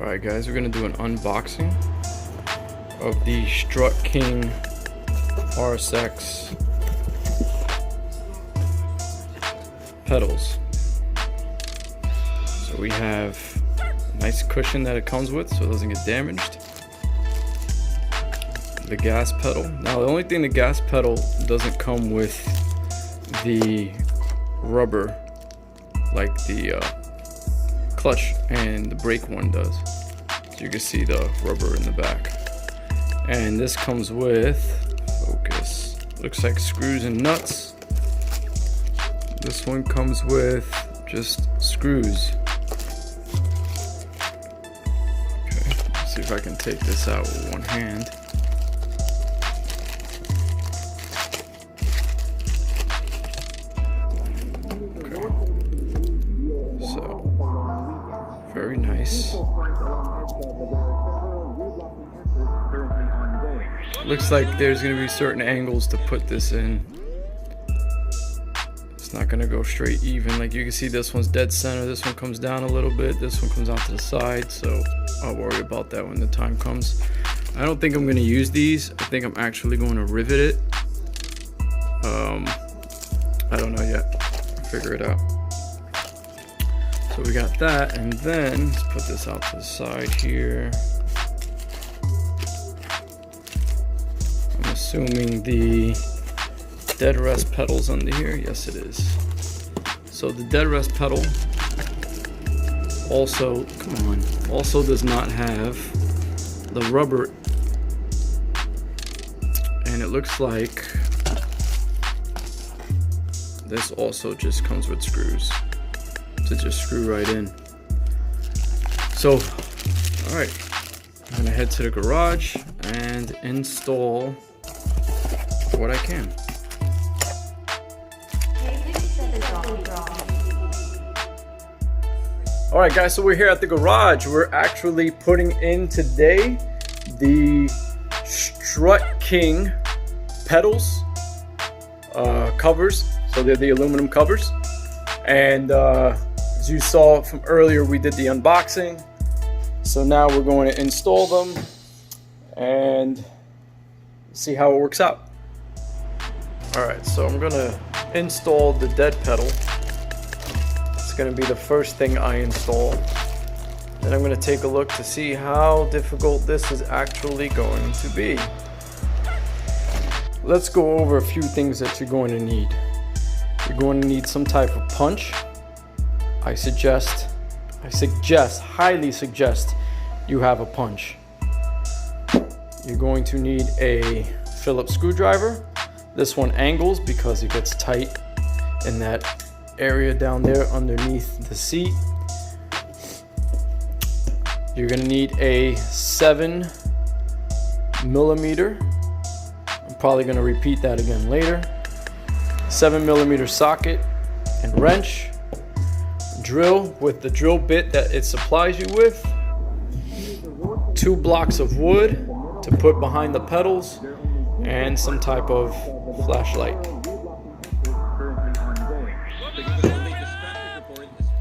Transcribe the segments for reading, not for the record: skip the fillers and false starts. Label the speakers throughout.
Speaker 1: Alright guys, we're going to do an unboxing of the Strut King RSX pedals. So we have a nice cushion that it comes with so it doesn't get damaged. The gas pedal. Now the only thing the gas pedal doesn't come with the rubber like the clutch and the brake one does. So you can see the rubber in the back. And this comes with, focus, looks like screws and nuts. This one comes with just screws. Okay, let's see if I can take this out with one hand. Very nice. Looks like there's going to be certain angles to put this in. It's not going to go straight even. Like you can see, this one's dead center. This one comes down a little bit. This one comes out to the side. So I'll worry about that when the time comes. I don't think I'm going to use these. I think I'm actually going to rivet it. I don't know yet. I'll figure it out. So we got that, and then let's put this out to the side here. I'm assuming the dead rest pedal's under here. Yes, it is. So the dead rest pedal also, also does not have the rubber, and it looks like this also just comes with screws to just screw right in. So, all right, I'm gonna head to the garage and install what I can. All right, guys, so we're here at the garage. We're actually putting in today the Strut King pedals covers. So they're the aluminum covers, and as you saw from earlier, we did the unboxing. So now we're going to install them and see how it works out. Alright, so I'm going to install the dead pedal. It's going to be the first thing I install. Then I'm going to take a look to see how difficult this is actually going to be. Let's go over a few things that you're going to need. You're going to need some type of punch. I highly suggest you have a punch. You're going to need a Phillip screwdriver. This one angles because it gets tight in that area down there underneath the seat. You're going to need a 7mm. I'm probably going to repeat that again later. 7mm socket and wrench. Drill with the drill bit that it supplies you with, 2 blocks of wood to put behind the pedals, and some type of flashlight.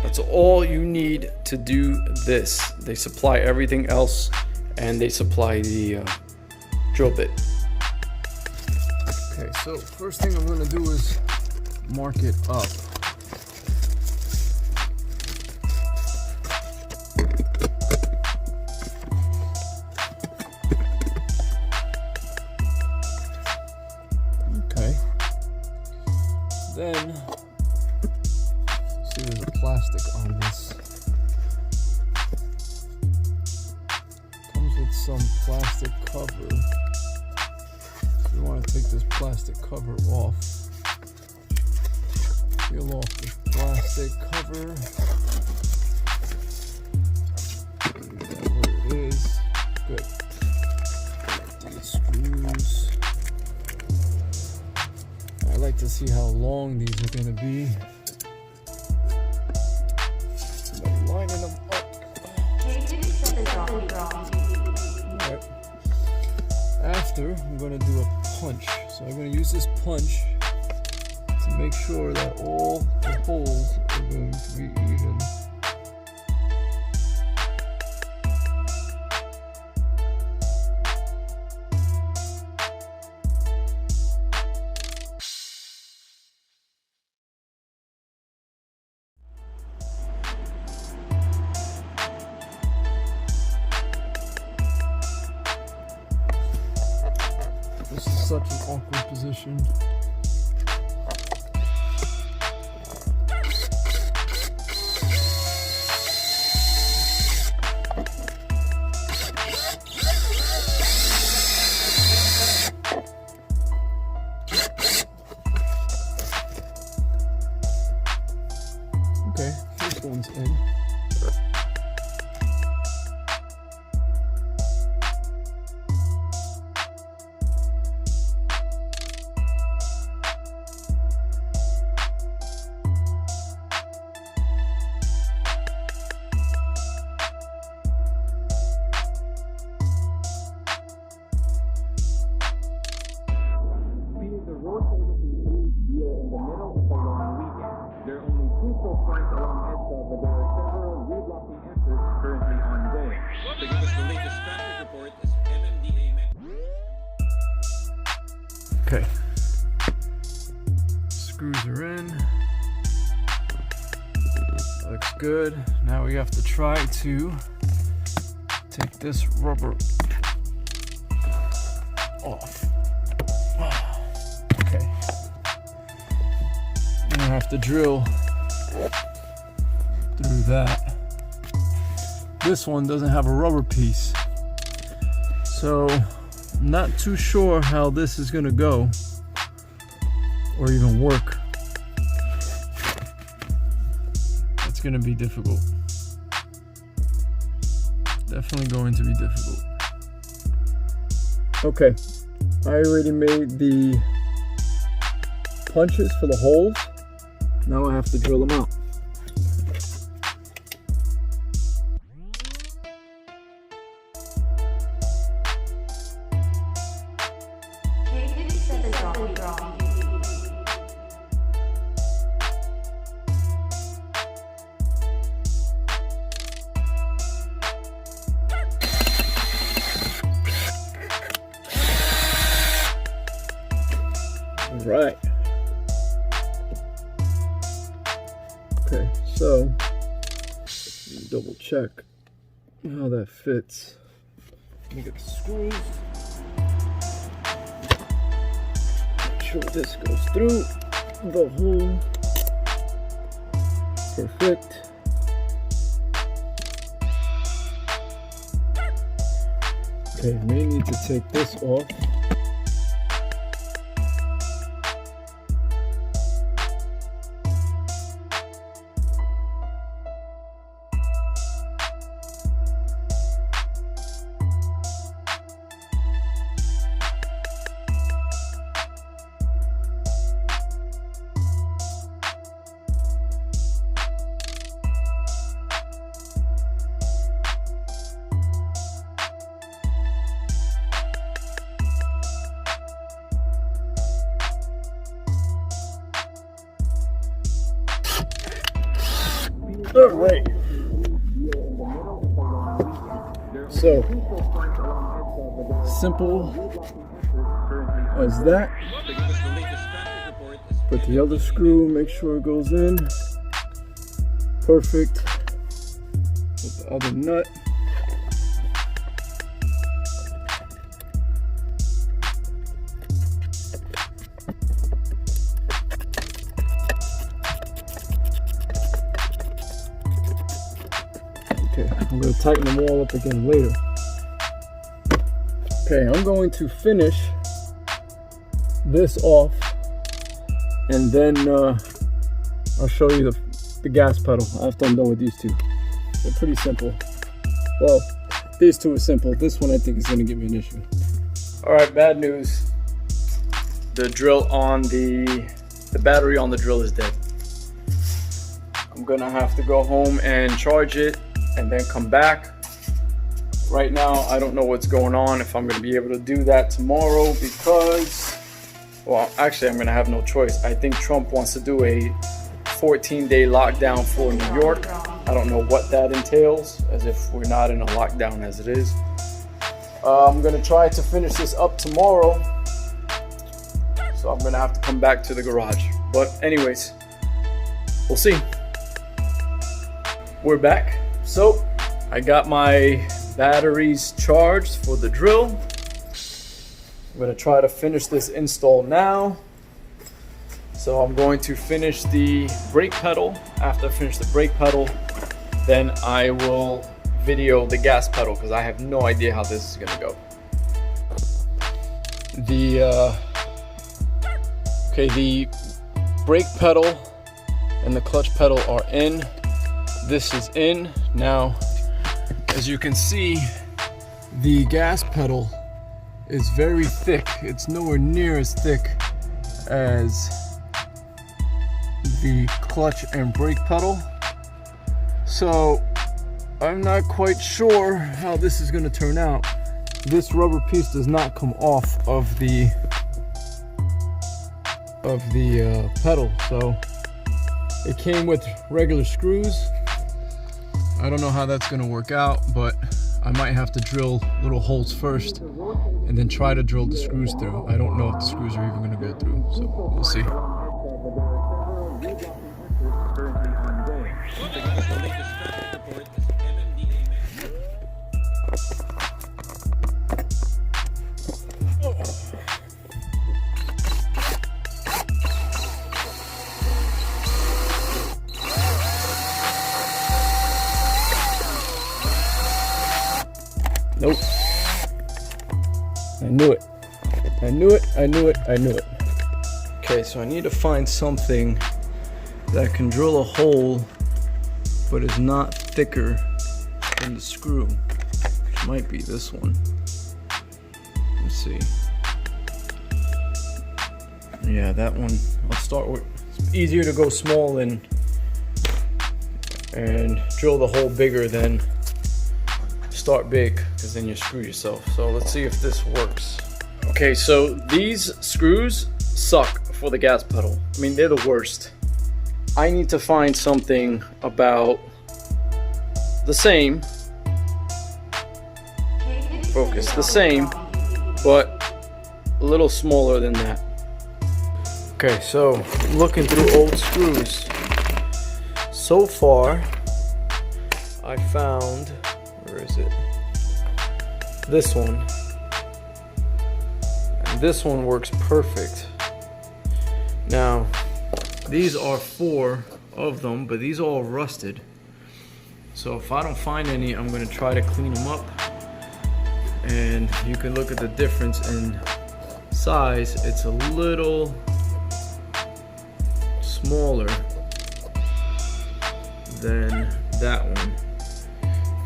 Speaker 1: That's all you need to do this. They supply everything else, and they supply the drill bit. Okay, so first thing I'm going to do is mark it up. Then, see, there's a plastic on this. Comes with some plastic cover. So you want to take this plastic cover off. Peel off this plastic cover. There it is. Good. These screws. I like to see how long these are going to be. By lining them up. Right. After, I'm going to do a punch. So I'm going to use this punch to make sure that all the holes are going to be even. such an awkward position. Okay, this one's in. Okay, screws are in, looks good. Now we have to try to take this rubber off. Okay, I'm gonna have to drill through that. This one doesn't have a rubber piece, so I'm not too sure how this is gonna go or even work. It's gonna be difficult. Definitely going to be difficult. Okay, I already made the punches for the holes. Now I have to drill them out. Right. Okay, so double check how that fits. Let me get the screws. Make sure this goes through the hole. Perfect. Okay, may need to take this off. All right. So simple as that. Put the other screw, make sure it goes in. Perfect. With the other nut. Okay, I'm going to tighten them all up again later. Okay, I'm going to finish this off and then I'll show you the gas pedal after I'm done with these two. They're pretty simple. Well, these two are simple. This one I think is going to give me an issue. Alright, bad news. The drill on the battery on the drill is dead. I'm going to have to go home and charge it and then come back. Right now, I don't know what's going on, if I'm going to be able to do that tomorrow because, well, actually, I'm going to have no choice. I think Trump wants to do a 14-day lockdown for New York. I don't know what that entails, as if we're not in a lockdown as it is. I'm going to try to finish this up tomorrow, so I'm going to have to come back to the garage. But anyways, we'll see. We're back. So I got my batteries charged for the drill. I'm going to try to finish this install now. So I'm going to finish the brake pedal. After I finish the brake pedal, then I will video the gas pedal because I have no idea how this is going to go. The brake pedal and the clutch pedal are in. This is in. Now, as you can see, the gas pedal is very thick. It's nowhere near as thick as the clutch and brake pedal. So I'm not quite sure how this is going to turn out. This rubber piece does not come off of the pedal, so it came with regular screws. I don't know how that's going to work out, but I might have to drill little holes first and then try to drill the screws through. I don't know if the screws are even going to go through, so we'll see. Nope. I knew it. I knew it. I knew it. I knew it. Okay, so I need to find something that can drill a hole but is not thicker than the screw. Which might be this one. Let's see. Yeah, that one. I'll start with. It's easier to go small and drill the hole bigger than start big, because then you screw yourself. So let's see if this works. Okay, so these screws suck for the gas pedal. I mean, they're the worst. I need to find something about the same, focus, the same, but a little smaller than that. Okay, so looking through old screws, so far I found, where is it? This one. And this one works perfect. Now, these are 4 of them, but these are all rusted. So if I don't find any, I'm going to try to clean them up. And you can look at the difference in size. It's a little smaller than that one.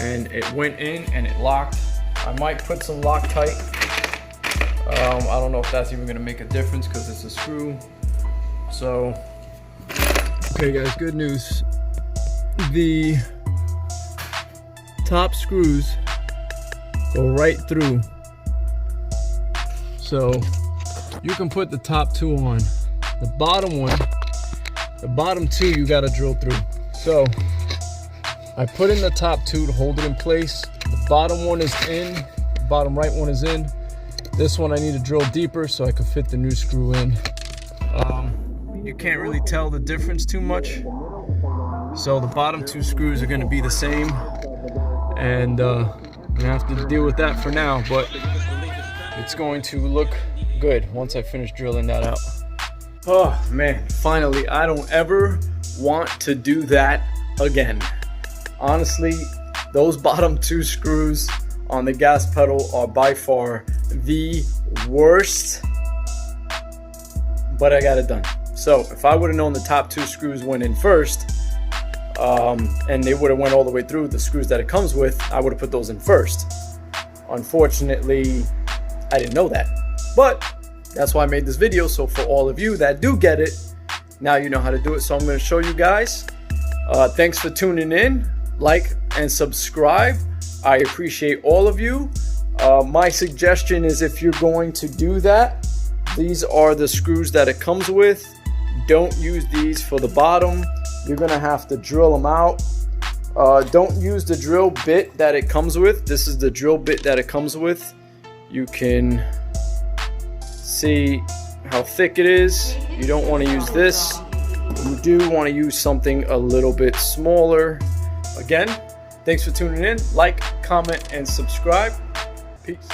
Speaker 1: And it went in and it locked. I might put some Loctite. I don't know if that's even gonna make a difference because it's a screw. So, okay guys, good news. The top screws go right through. So you can put the top 2 on. The bottom one, the bottom 2 you gotta drill through. So I put in the top 2 to hold it in place. The bottom one is in, the bottom right one is in. This one I need to drill deeper so I can fit the new screw in. You can't really tell the difference too much. So the bottom 2 screws are gonna be the same. And I'm gonna have to deal with that for now, but it's going to look good once I finish drilling that out. Oh man, finally, I don't ever want to do that again. Honestly, those bottom 2 screws on the gas pedal are by far the worst, but I got it done. So if I would have known the top 2 screws went in first, and they would have went all the way through the screws that it comes with, I would have put those in first. Unfortunately, I didn't know that, but that's why I made this video. So for all of you that do get it, now you know how to do it. So I'm going to show you guys. Thanks for tuning in. Like and subscribe. I appreciate all of you. My suggestion is, if you're going to do that, these are the screws that it comes with. Don't use these for the bottom. You're gonna have to drill them out. Don't use the drill bit that it comes with. This is the drill bit that it comes with. You can see how thick it is. You don't want to use this. You do want to use something a little bit smaller. Again, thanks for tuning in. Like, comment, and subscribe. Peace.